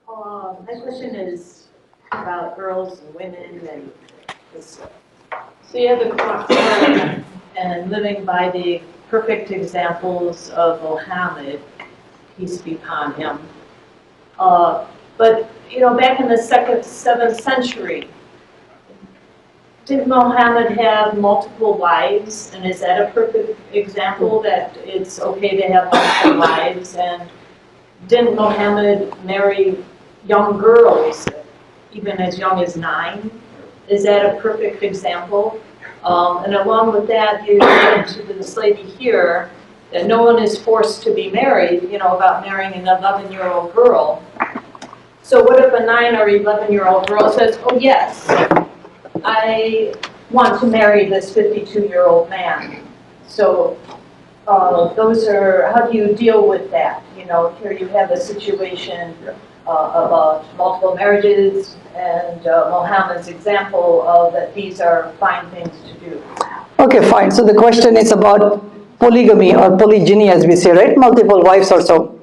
My question is about girls and women and this. So you have the Quran and living by the perfect examples of Muhammad, peace be upon him. But back in the seventh century, did Muhammad have multiple wives? And is that a perfect example that it's okay to have multiple wives? And didn't Muhammad marry young girls, even as young as 9? Is that a perfect example? And along with that, you get into this lady here, that no one is forced to be married, about marrying an 11-year-old girl. So what if a 9 or 11-year-old girl says, oh yes, I want to marry this 52-year-old man? So those are, how do you deal with that? Here you have a situation of multiple marriages, and Muhammad's example of that these are fine things to do. Okay, fine. So the question is about polygamy or polygyny, as we say, right? Multiple wives or so.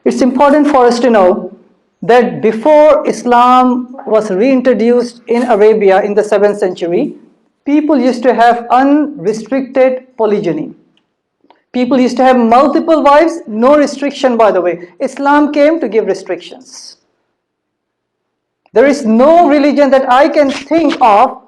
It's important for us to know that before Islam was reintroduced in Arabia in the 7th century, people used to have unrestricted polygyny. People used to have multiple wives, no restriction, by the way. Islam came to give restrictions. There is no religion that I can think of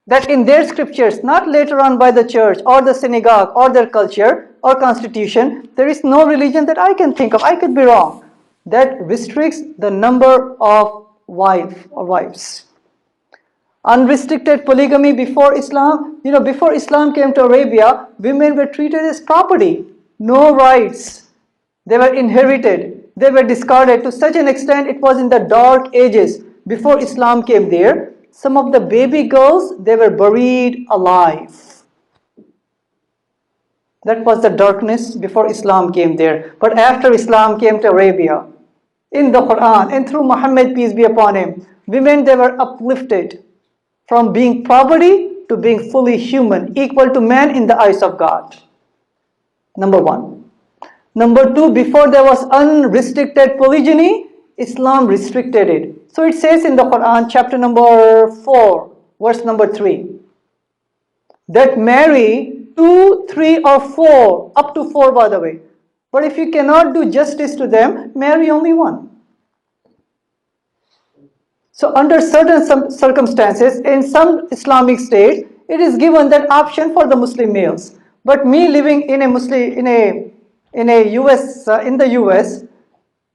that in their scriptures, not later on by the church or the synagogue or their culture or constitution, there is no religion that I can think of, I could be wrong, that restricts the number of wives. Unrestricted polygamy before Islam, before Islam came to Arabia, women were treated as property, no rights. They were inherited, they were discarded to such an extent it was in the dark ages before Islam came there. Some of the baby girls, they were buried alive. That was the darkness before Islam came there. But after Islam came to Arabia, in the Quran and through Muhammad, peace be upon him, women, they were uplifted from being property to being fully human, equal to man in the eyes of God. Number 1. Number 2, before there was unrestricted polygyny, Islam restricted it. So it says in the Quran, chapter number 4, verse number 3, that marry 2, 3 or 4, up to 4 by the way. But if you cannot do justice to them, marry only 1. So under certain circumstances, in some Islamic states, it is given that option for the Muslim males. But me living in the US,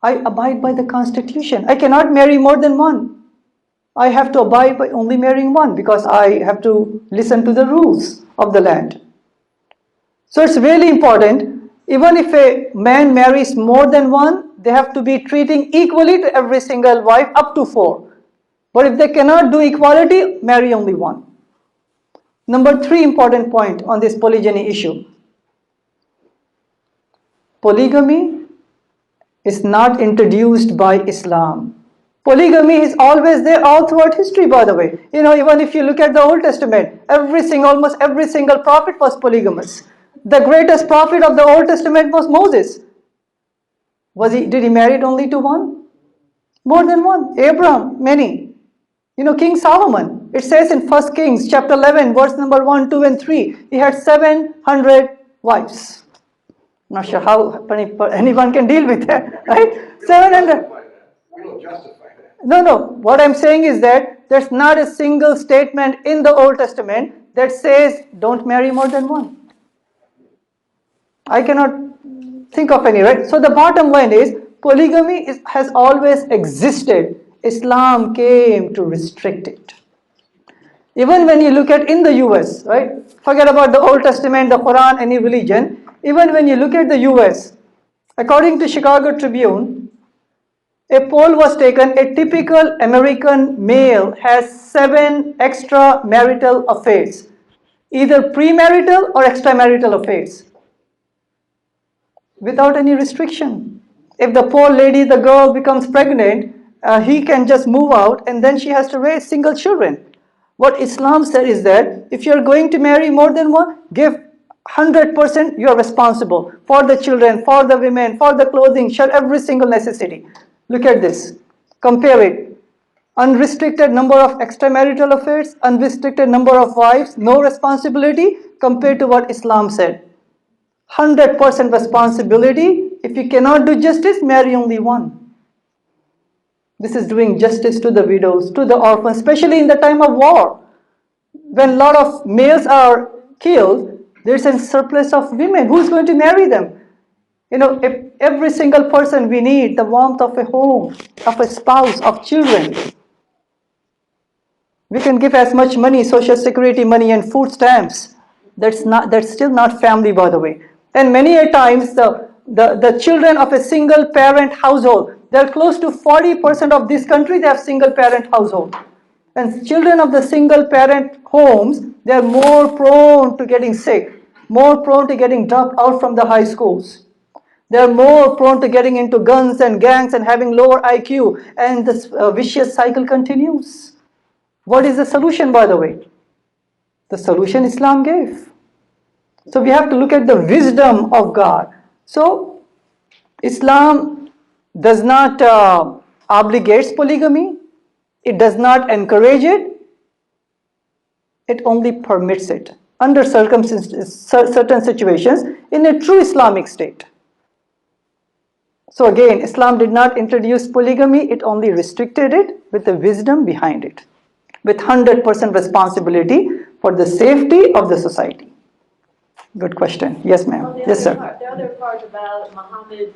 I abide by the Constitution. I cannot marry more than 1. I have to abide by only marrying 1 because I have to listen to the rules of the land. So it's really important, even if a man marries more than 1, they have to be treating equally to every single wife up to 4. But if they cannot do equality, marry only 1. Number 3 important point on this polygyny issue. Polygamy is not introduced by Islam. Polygamy is always there all throughout history, by the way. Even if you look at the Old Testament, almost every single prophet was polygamous. The greatest prophet of the Old Testament was Moses. Did he marry only to 1? More than 1. Abraham, many. King Solomon, it says in 1 Kings chapter 11, verse number 1, 2 and 3, he had 700 wives. I'm not sure how anyone can deal with that, right? 700. We don't justify that. No. What I'm saying is that there's not a single statement in the Old Testament that says don't marry more than 1. I cannot think of any, right? So the bottom line is polygamy has always existed. Islam came to restrict it. Even when you look at in the US, right? Forget about the Old Testament, the Quran, any religion. Even when you look at the US, according to Chicago Tribune, a poll was taken, a typical American male has 7 extramarital affairs, either premarital or extramarital affairs, without any restriction. If the poor lady, the girl becomes pregnant, he can just move out and then she has to raise single children. What Islam said is that if you're going to marry more than 1, give 100%, you're responsible for the children, for the women, for the clothing, share every single necessity. Look at this. Compare it. Unrestricted number of extramarital affairs, unrestricted number of wives, no responsibility, compared to what Islam said. 100% responsibility. If you cannot do justice, marry only one. This is doing justice to the widows, to the orphans, especially in the time of war. When a lot of males are killed, there's a surplus of women. Who's going to marry them? If every single person, we need the warmth of a home, of a spouse, of children. We can give as much money, social security money and food stamps. That's still not family, by the way. And many a times the children of a single parent household, they're close to 40% of this country, they have single parent household. And children of the single parent homes, they're more prone to getting sick, more prone to getting dropped out from the high schools. They're more prone to getting into guns and gangs and having lower IQ, and this vicious cycle continues. What is the solution, by the way? The solution Islam gave. So we have to look at the wisdom of God. So Islam does not obligates polygamy. It does not encourage it. It only permits it under certain situations in a true Islamic state. So again, Islam did not introduce polygamy. It only restricted it with the wisdom behind it, with 100% responsibility for the safety of the society. Good question. Yes, ma'am. Well, Yes, sir. The other part about Muhammad,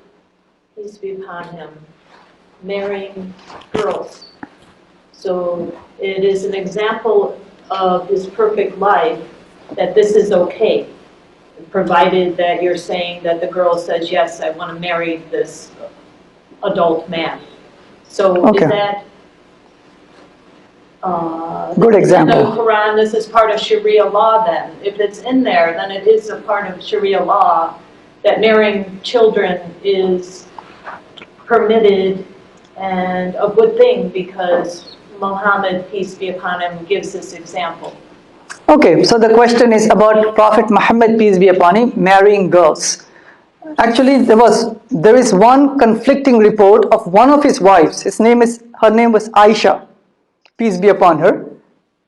peace be upon him, marrying girls. So it is an example of his perfect life that this is okay, provided that you're saying that the girl says, yes, I want to marry this adult man. So Okay. is that Good example. in the Quran, this is part of Sharia law then? If it's in there, then it is a part of Sharia law that marrying children is permitted and a good thing because Muhammad, peace be upon him, gives this example. Okay, so the question is about Prophet Muhammad, peace be upon him, marrying girls. Actually, there is one conflicting report of one of his wives. Her name was Aisha, peace be upon her.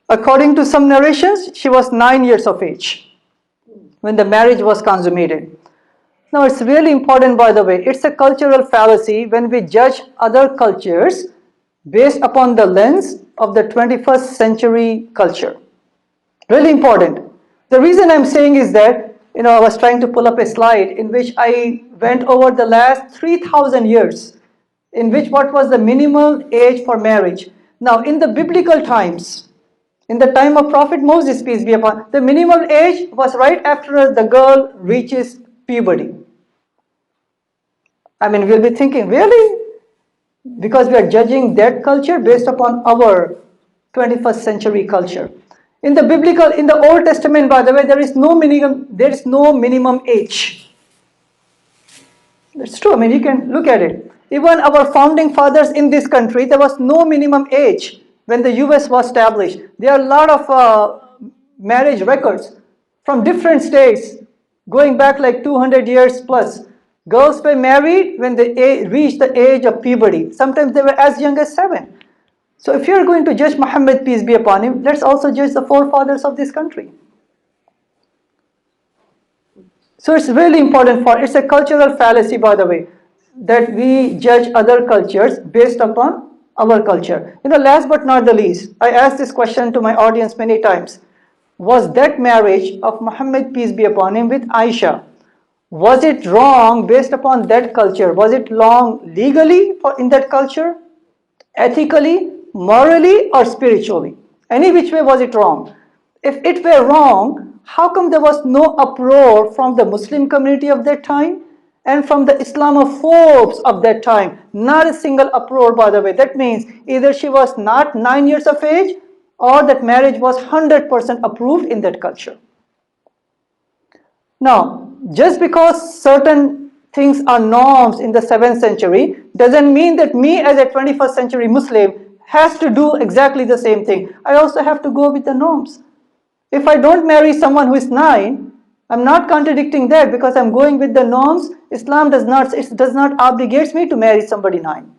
According to some narrations, she was 9 years of age when the marriage was consummated. Now, it's really important, by the way. It's a cultural fallacy when we judge other cultures based upon the lens of the 21st century culture. Really important. The reason I'm saying is that, I was trying to pull up a slide in which I went over the last 3,000 years, in which what was the minimal age for marriage. Now, in the biblical times, in the time of Prophet Moses, peace be upon him, the minimal age was right after the girl reaches puberty. I mean, we'll be thinking, really? Because we are judging that culture based upon our 21st century culture. In the Old Testament, by the way, there is no minimum age. That's true. I mean, you can look at it. Even our founding fathers in this country, there was no minimum age when the US was established. There are a lot of marriage records from different states going back like 200 years plus. Girls were married when they reached the age of puberty. Sometimes they were as young as 7. So if you're going to judge Muhammad, peace be upon him, let's also judge the forefathers of this country. So it's really important it's a cultural fallacy, by the way, that we judge other cultures based upon our culture. Last but not the least, I asked this question to my audience many times. Was that marriage of Muhammad, peace be upon him, with Aisha, was it wrong based upon that culture? Was it wrong legally in that culture? Ethically, morally, or spiritually? Any which way was it wrong? If it were wrong, how come there was no uproar from the Muslim community of that time and from the Islamophobes of that time? Not a single uproar, by the way. That means either she was not 9 years of age or that marriage was 100% approved in that culture. Now, just because certain things are norms in the 7th century doesn't mean that me as a 21st century Muslim has to do exactly the same thing. I also have to go with the norms. If I don't marry someone who is 9, I'm not contradicting that because I'm going with the norms. Islam does not obligate me to marry somebody 9.